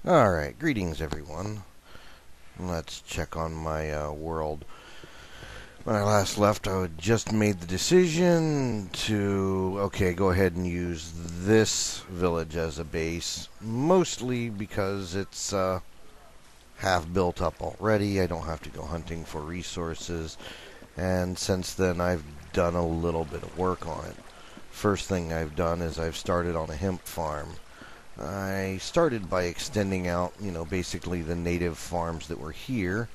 Alright, greetings everyone. Let's check on my world. When I last left, I had just made the decision to, go ahead and use this village as a base. Mostly because it's half built up already. I don't have to go hunting for resources. And since then, I've done a little bit of work on it. First thing I've done is I've started on a hemp farm. I started by extending out, basically the native farms that were here,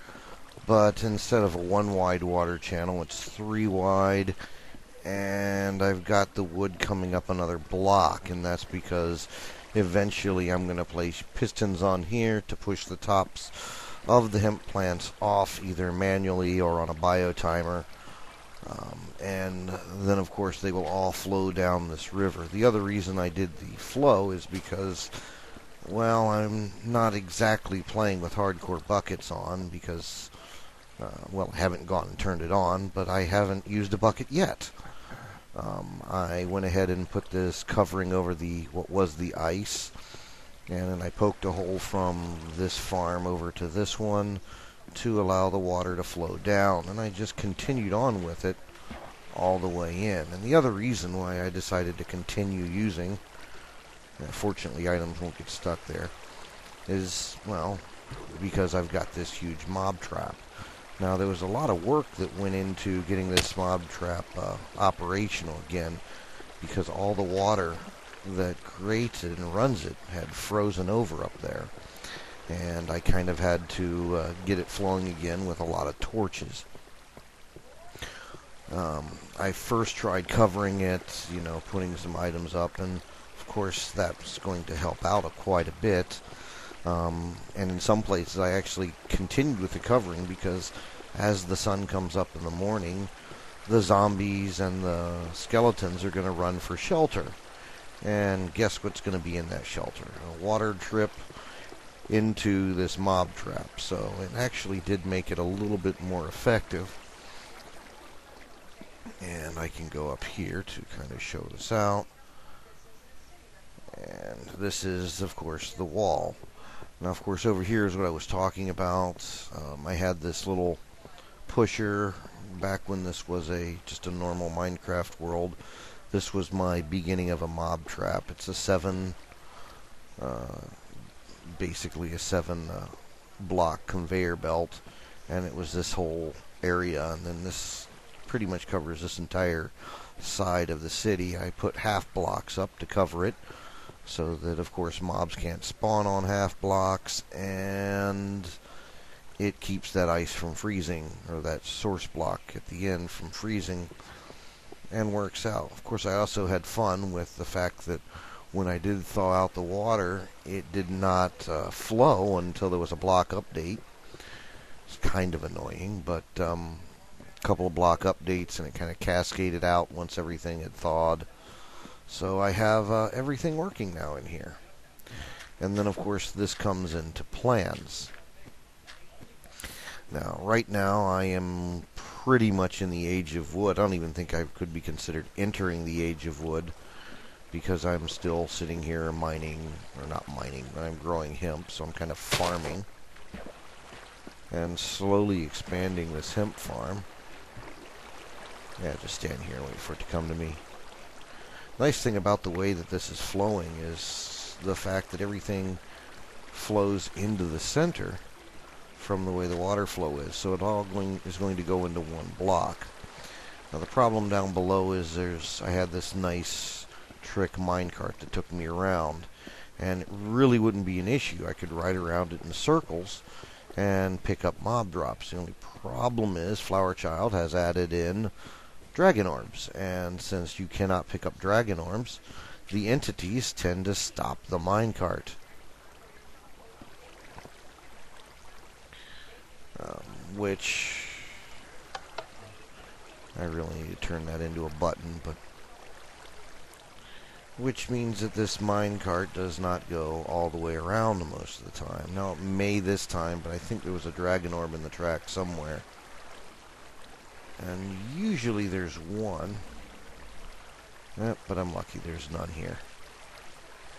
but instead of a one wide water channel, it's 3 wide, and I've got the wood coming up another block, and that's because eventually I'm going to place pistons on here to push the tops of the hemp plants off either manually or on a biotimer. And then, of course, they will all flow down this river. The other reason I did the flow is because, well, I'm not exactly playing with hardcore buckets on because, I haven't gone and turned it on, but I haven't used a bucket yet. I went ahead and put this covering over what was the ice, and then I poked a hole from this farm over to this one to allow the water to flow down, and I just continued on with it all the way in. And the other reason why I decided to continue using, fortunately items won't get stuck there, is, well, because I've got this huge mob trap. Now, there was a lot of work that went into getting this mob trap operational again, because all the water that creates it and runs it had frozen over up there. And I kind of had to get it flowing again with a lot of torches. I first tried covering it, putting some items up, and of course that's going to help out quite a bit. And in some places I actually continued with the covering because as the sun comes up in the morning, the zombies and the skeletons are going to run for shelter. And guess what's going to be in that shelter? A water drip into this mob trap. So it actually did make it a little bit more effective. And I can go up here to kind of show this out. And this is, of course, the wall. Now, of course, over here is what I was talking about. I had this little pusher back when this was just a normal Minecraft world. This was my beginning of a mob trap. It's basically a 7 block conveyor belt, and it was this whole area, and then this pretty much covers this entire side of the city. I put half blocks up to cover it so that, of course, mobs can't spawn on half blocks, and it keeps that ice from freezing, or that source block at the end from freezing, and works out. Of course, I also had fun with the fact that when I did thaw out the water, it did not flow until there was a block update. It's kind of annoying, but a couple of block updates and it kind of cascaded out once everything had thawed. So I have everything working now in here. And then, of course, this comes into plans. Now, right now, I am pretty much in the age of wood. I don't even think I could be considered entering the age of wood, because I'm still sitting here mining, or not mining, but I'm growing hemp, so I'm kind of farming and slowly expanding this hemp farm. Yeah, just stand here and wait for it to come to me. Nice thing about the way that this is flowing is the fact that everything flows into the center from the way the water flow is, so it all is going to go into one block. Now the problem down below is I had this nice trick minecart that took me around, and it really wouldn't be an issue. I could ride around it in circles and pick up mob drops. The only problem is Flower Child has added in dragon orbs, and since you cannot pick up dragon orbs, the entities tend to stop the minecart. Which I really need to turn that into a button, but which means that this minecart does not go all the way around most of the time. Now, it may this time, but I think there was a dragon orb in the track somewhere. And usually there's one. But I'm lucky there's none here.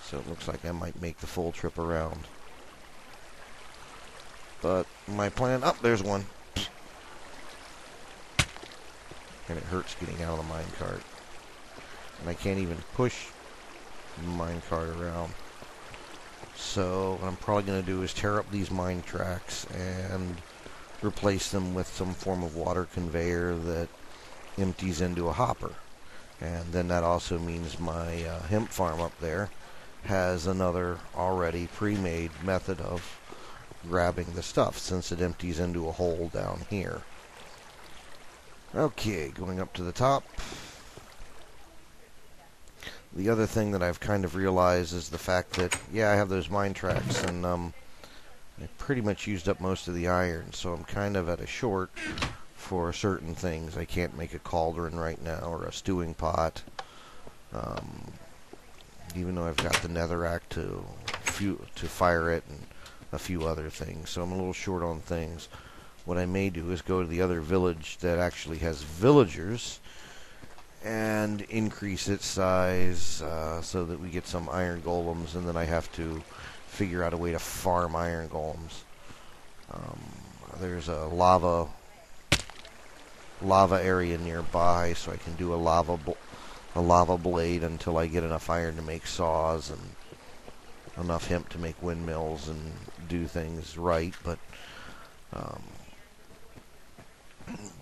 So it looks like I might make the full trip around. But my plan... Oh, there's one. And it hurts getting out of the minecart. And I can't even push the minecart around. So what I'm probably going to do is tear up these mine tracks and replace them with some form of water conveyor that empties into a hopper. And then that also means my hemp farm up there has another already pre-made method of grabbing the stuff, since it empties into a hole down here. Okay, going up to the top. The other thing that I've kind of realized is the fact that, yeah, I have those mine tracks, and I pretty much used up most of the iron, so I'm kind of at a short for certain things. I can't make a cauldron right now, or a stewing pot, even though I've got the netherrack to fire it, and a few other things, so I'm a little short on things. What I may do is go to the other village that actually has villagers and increase its size so that we get some iron golems, and then I have to figure out a way to farm iron golems. There's a lava area nearby, so I can do a lava blade until I get enough iron to make saws and enough hemp to make windmills and do things right. But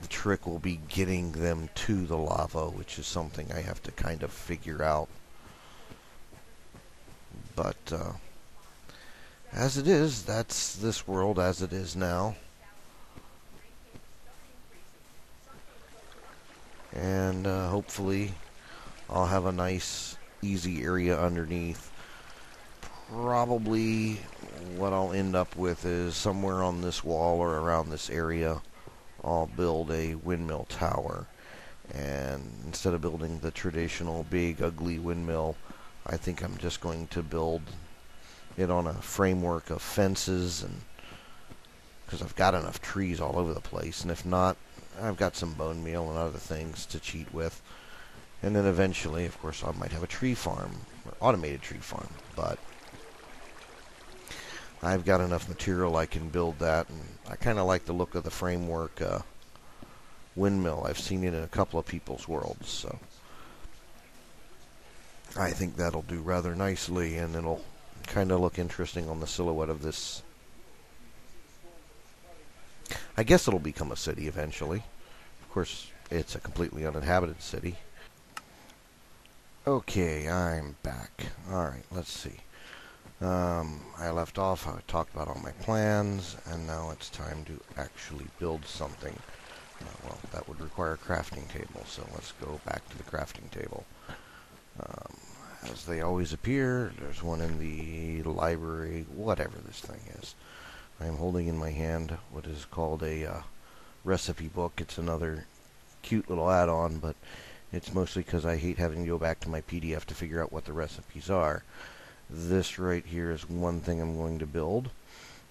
the trick will be getting them to the lava, which is something I have to kind of figure out. But as it is, that's this world as it is now. And hopefully I'll have a nice, easy area underneath. Probably what I'll end up with is somewhere on this wall or around this area, I'll build a windmill tower. And instead of building the traditional big, ugly windmill, I think I'm just going to build it on a framework of fences, and because I've got enough trees all over the place, and if not, I've got some bone meal and other things to cheat with. And then eventually, of course, I might have a tree farm, or automated tree farm, but I've got enough material I can build that, and I kind of like the look of the framework windmill. I've seen it in a couple of people's worlds, so I think that'll do rather nicely, and it'll kind of look interesting on the silhouette of this. I guess it'll become a city eventually. Of course, it's a completely uninhabited city. Okay, I'm back. Alright, let's see. I left off, I talked about all my plans, and now it's time to actually build something. Well, that would require a crafting table, so let's go back to the crafting table. As they always appear, there's one in the library, whatever this thing is. I'm holding in my hand what is called a recipe book. It's another cute little add-on, but it's mostly because I hate having to go back to my PDF to figure out what the recipes are. This right here is one thing I'm going to build,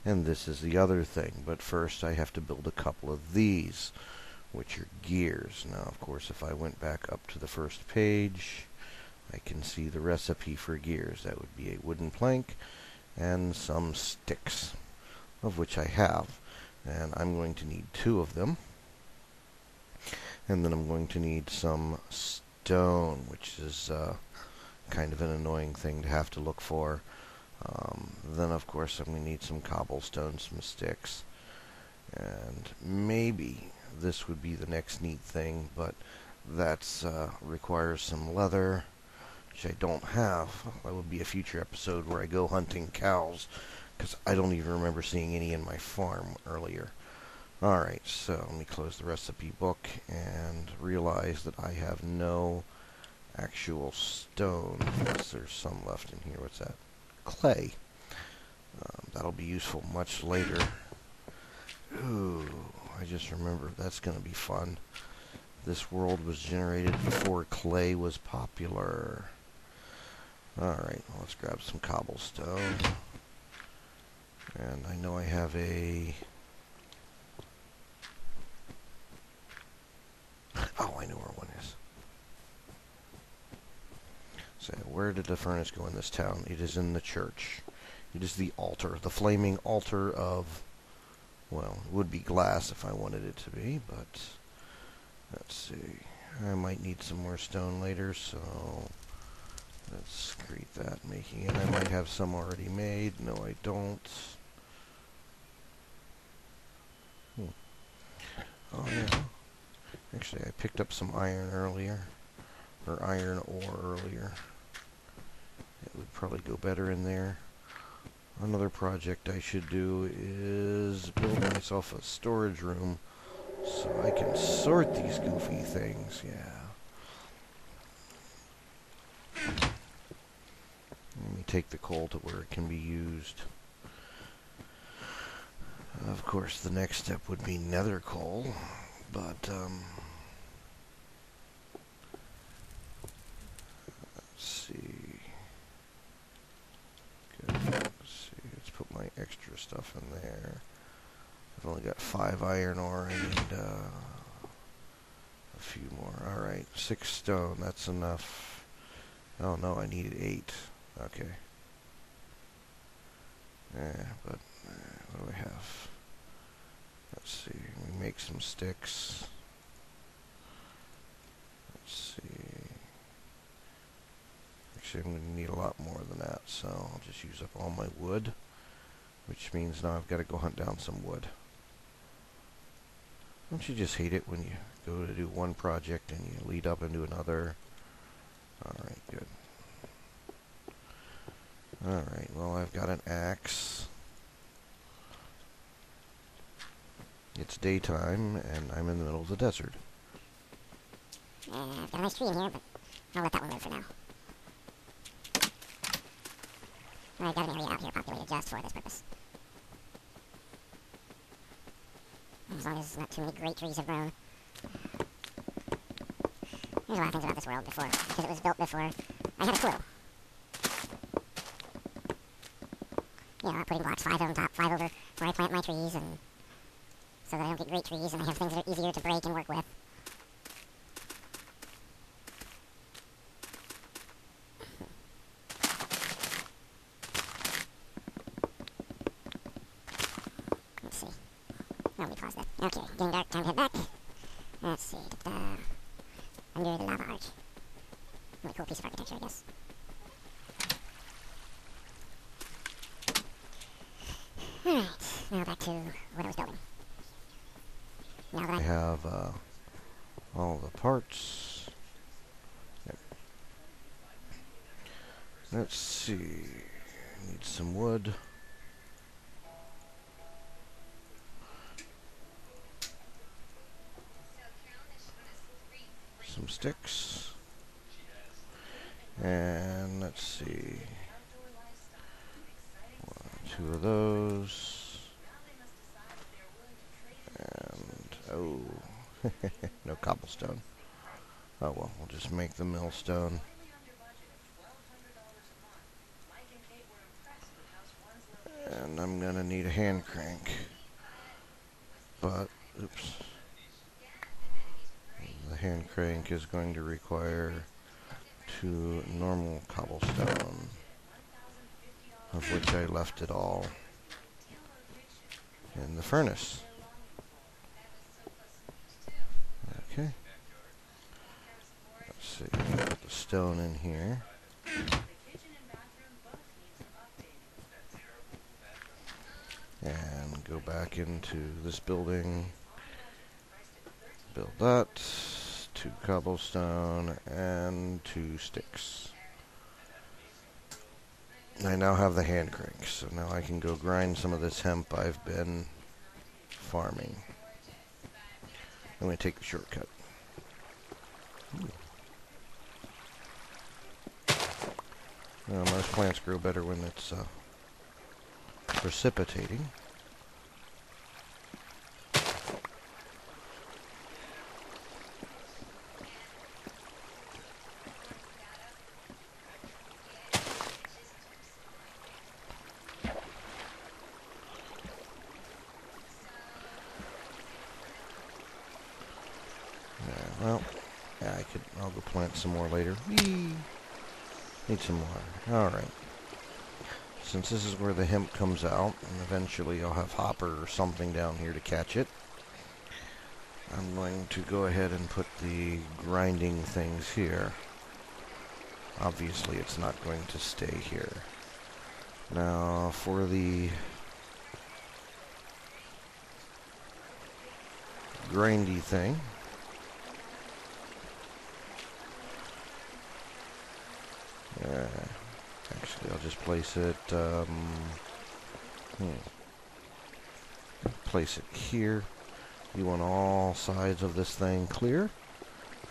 and this is the other thing. But first I have to build a couple of these, which are gears. Now, of course, if I went back up to the first page, I can see the recipe for gears. That would be a wooden plank and some sticks, of which I have. And I'm going to need 2 of them. And then I'm going to need some stone, which is kind of an annoying thing to have to look for. Then, of course, I'm going to need some cobblestone, some sticks. And maybe this would be the next neat thing, but that requires some leather, which I don't have. That would be a future episode where I go hunting cows, because I don't even remember seeing any in my farm earlier. Alright, so let me close the recipe book and realize that I have no actual stone. Unless there's some left in here. What's that? Clay. That'll be useful much later. Ooh, I just remembered. That's going to be fun. This world was generated before clay was popular. Alright, well, let's grab some cobblestone. And I know I have a... Oh, I know where one is. So, where did the furnace go in this town? It is in the church. It is the altar, the flaming altar of Well, it would be glass if I wanted it to be, but let's see. I might need some more stone later, so let's create that, making it. I might have some already made. No, I don't. Oh, yeah. Actually, I picked up some iron earlier, or iron ore earlier. It would probably go better in there. Another project I should do is build myself a storage room so I can sort these goofy things, yeah. Let me take the coal to where it can be used. Of course, the next step would be nether coal, but, let's see. Good. Let's see. Let's put my extra stuff in there. I've only got 5 iron ore. I need, a few more. Alright, 6 stone. That's enough. Oh, no, I needed 8. Okay. Yeah, but what do we have? Let's see. We make some sticks. Let's see. Actually, I'm going to need a lot more than that, so I'll just use up all my wood, which means now I've got to go hunt down some wood. Don't you just hate it when you go to do one project and you lead up into another? Alright, good. Alright, well, I've got an axe. It's daytime, and I'm in the middle of the desert. I've got a nice tree in here, but I'll let that one live for now. I've got an area out here populated just for this purpose. As long as not too many great trees have grown. There's a lot of things about this world before, because it was built before I had a clue. You know, putting blocks 5 on top, 5 over where I plant my trees, and so that I don't get great trees, and I have things that are easier to break and work with. Let's see. Oh, we paused that. Okay, getting dark, time to head back. Let's see. Under the lava arch. Really cool piece of architecture, I guess. Alright, now back to what I was building. Now that I have all the parts. Yep. Let's see. Need some wood. Some sticks. And let's see. 1, 2 of those. And, oh, no cobblestone. Oh well, we'll just make the millstone. And I'm gonna need a hand crank. But, oops. The hand crank is going to require 2 normal cobblestone, of which I left it all in the furnace. Okay. Let's see, put the stone in here. And go back into this building. Build that. 2 cobblestone and 2 sticks. I now have the hand crank, so now I can go grind some of this hemp I've been farming. I'm going to take the shortcut. Well, most plants grow better when it's precipitating. Well, yeah, I'll go plant some more later. Whee! Need some water. Alright. since this is where the hemp comes out, and eventually I'll have hopper or something down here to catch it, I'm going to go ahead and put the grinding things here. Obviously, it's not going to stay here. Now, for the grindy thing, actually, I'll just place it, place it here. You want all sides of this thing clear,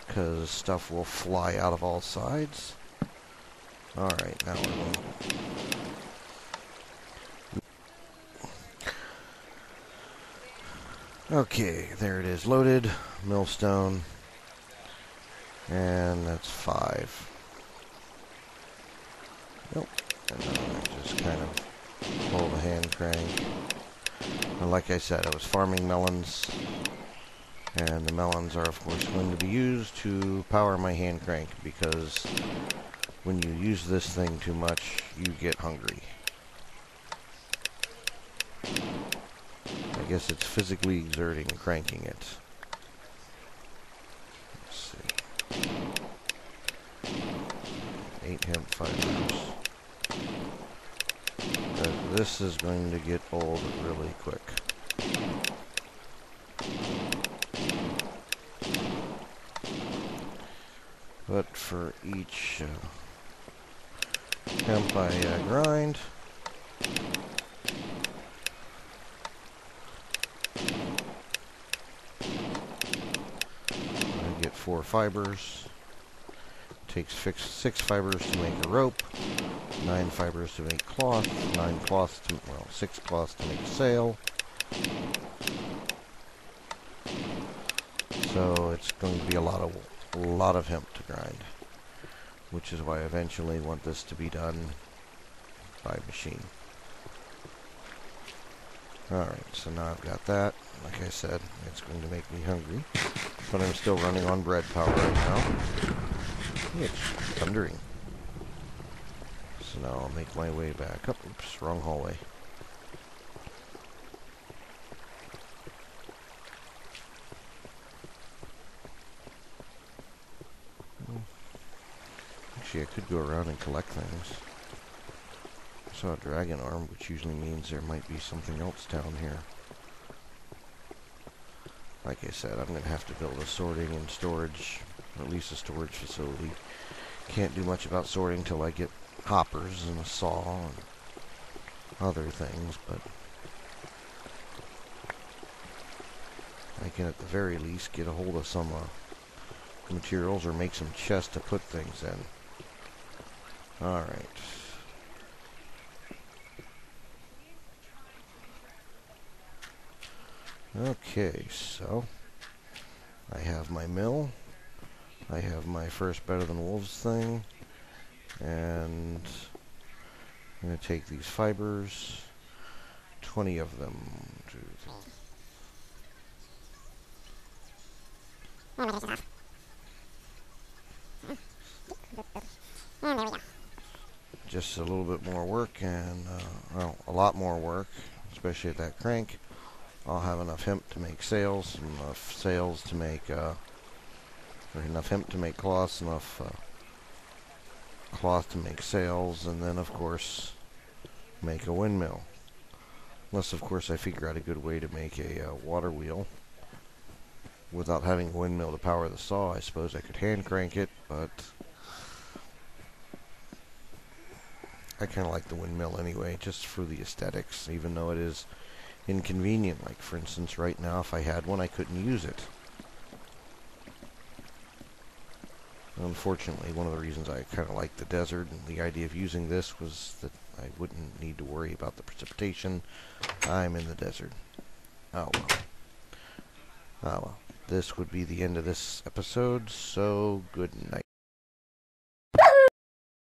because stuff will fly out of all sides. Alright, now we're going. Okay, there it is, loaded, millstone, and that's 5. Nope, and then I just kind of pull the hand crank. And like I said, I was farming melons, and the melons are of course going to be used to power my hand crank, because when you use this thing too much, you get hungry. I guess it's physically exerting cranking it. Let's see. 8 hemp fibers. This is going to get old really quick. But for each hemp I grind, I get 4 fibers. Takes 6 fibers to make a rope, 9 fibers to make cloth, 6 cloths to make a sail. So it's going to be a lot of hemp to grind, which is why I eventually want this to be done by machine. Alright, so now I've got that. Like I said, it's going to make me hungry, but I'm still running on bread power right now. It's thundering. So now I'll make my way back up. Oops, wrong hallway. Actually, I could go around and collect things. I saw a dragon arm, which usually means there might be something else down here. Like I said, I'm going to have to build a sorting and storage, or at least a storage facility. Can't do much about sorting till I get hoppers and a saw and other things, but I can at the very least get a hold of some materials or make some chests to put things in. Alright. Okay, so I have my mill. I have my first Better Than Wolves thing, and I'm going to take these fibers, 20 of them. Just a little bit more work, and well, a lot more work, especially at that crank. I'll have enough hemp to make sails, enough sails to make or enough hemp to make cloths, enough cloth to make sails, and then of course make a windmill. Unless of course I figure out a good way to make a water wheel without having a windmill to power the saw. I suppose I could hand crank it, but I kind of like the windmill anyway, just for the aesthetics, even though it is inconvenient. Like for instance right now, if I had one, I couldn't use it. Unfortunately, one of the reasons I kind of like the desert and the idea of using this was that I wouldn't need to worry about the precipitation. I'm in the desert. Oh well. Oh well. This would be the end of this episode, so good night.